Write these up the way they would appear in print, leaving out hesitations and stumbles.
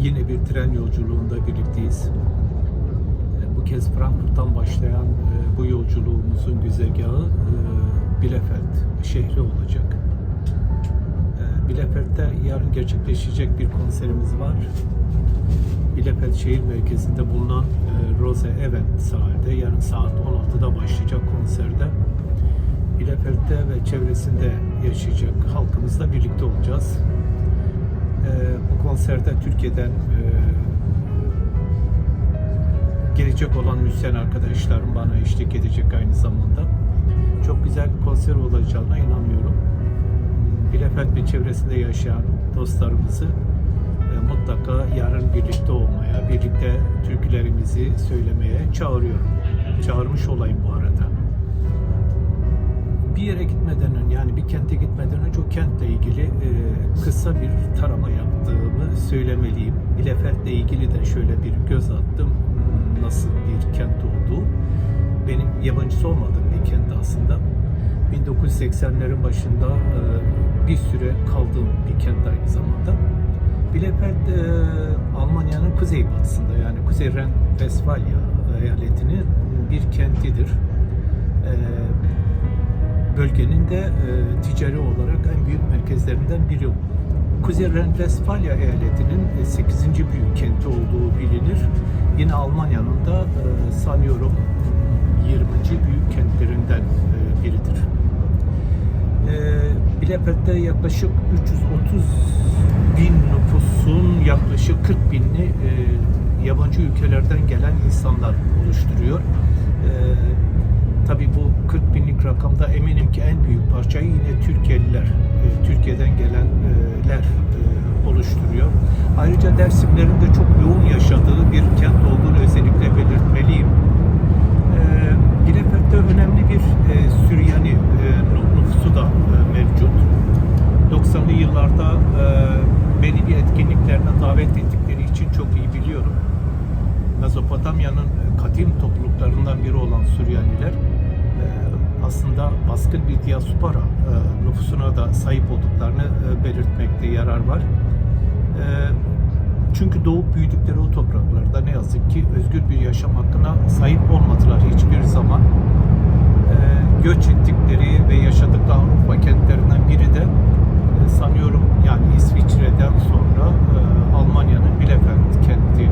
Yine bir tren yolculuğunda birlikteyiz. Bu kez Frankfurt'tan başlayan bu yolculuğumuzun güzergahı Bielefeld şehri olacak. Bielefeld'de yarın gerçekleşecek bir konserimiz var. Bielefeld şehir merkezinde bulunan Rose Event sahilde yarın saat 16'da başlayacak konserde. Bielefeld'de ve çevresinde yaşayacak halkımızla birlikte olacağız. Bu konserde Türkiye'den gelecek olan müzisyen arkadaşlarım bana eşlik edecek aynı zamanda. Çok güzel bir konser olacağına inanıyorum. Bielefeld ve çevresinde yaşayan dostlarımızı mutlaka yarın birlikte olmaya, birlikte türkülerimizi söylemeye çağırıyorum. Çağırmış olayım bu arada. Bir yere gitmeden önce, yani bir kente gitmeden önce o kentle ilgili kısa bir tarama yaptığımı söylemeliyim. Bielefeld'le ilgili de şöyle bir göz attım. Nasıl bir kent olduğu. Benim yabancısı olmadığım bir kent aslında. 1980'lerin başında bir süre kaldığım bir kent aynı zamanda. Bielefeld Almanya'nın kuzeybatısında, yani Kuzey Ren-Vesfalya eyaletinin bir kentidir. Bölgenin de ticari olarak en büyük merkezlerinden biri. Kuzey Ren-Vesfalya eyaletinin 8. büyük kenti olduğu bilinir. Yine Almanya'nın da sanıyorum 20. büyük kentlerinden biridir. Bielefeld'de yaklaşık 330 bin nüfusun yaklaşık 40 binini yabancı ülkelerden gelen insanlar oluşturuyor. Tabii bu 40 binlik rakamda eminim ki en büyük parçayı yine Türkiye'liler, Türkiye'den gelenler oluşturuyor. Ayrıca Dersimlerin de çok yoğun yaşadığı bir kent olduğunu özellikle belirtmeliyim. Bielefeld'de önemli bir Süryani nüfusu da mevcut. 90'lı yıllarda beni bir etkinliklerine davet ettikleri için çok iyi biliyorum. Mezopotamya'nın kadim topluluklarından biri olan Süryaniler aslında baskın bir diaspora nüfusuna da sahip olduklarını belirtmekte yarar var. Çünkü doğup büyüdükleri o topraklarda ne yazık ki özgür bir yaşam hakkına sahip olmadılar hiçbir zaman. Göç ettikleri ve yaşadıkları Avrupa kentlerinden biri de sanıyorum yani İsviçre'den sonra Almanya'nın Bielefeld kenti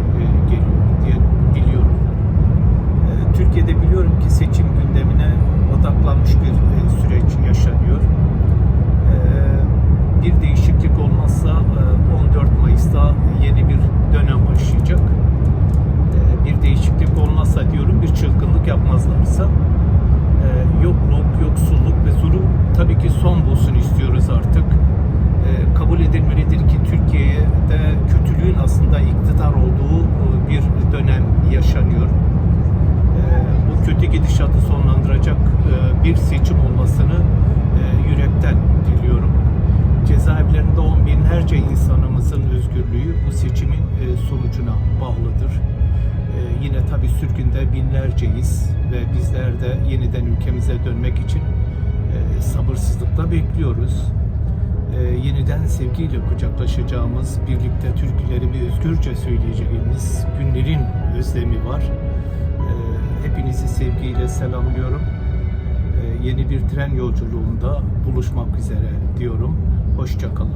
geliyor diye biliyorum. Türkiye'de biliyorum ki seçim gündemine odaklanmış bir süreç yaşanıyor. Bir değişiklik olmazsa 14 Mayıs'ta yeni bir dönem başlayacak. Bir değişiklik olmazsa diyorum, bir çılgınlık yapmazlarsa yokluk, yoksulluk ve zulüm tabii ki son bulsun istiyoruz artık. Kabul edilmelidir ki Türkiye'de kötülüğün aslında iktidar olduğu bir dönem yaşanıyor. Bu kötü gidişatı sonlandıracak bir seçim olmasını yürekten diliyorum. Cezaevlerinde on binlerce insanımızın özgürlüğü bu seçimin sonucuna bağlıdır. Yine tabii sürgünde binlerceyiz ve bizler de yeniden ülkemize dönmek için sabırsızlıkla bekliyoruz. Yeniden sevgiyle kucaklaşacağımız, birlikte türkülerimi özgürce söyleyeceğimiz günlerin özlemi var. Hepinizi sevgiyle selamlıyorum. Yeni bir tren yolculuğunda buluşmak üzere diyorum. Hoşça kalın.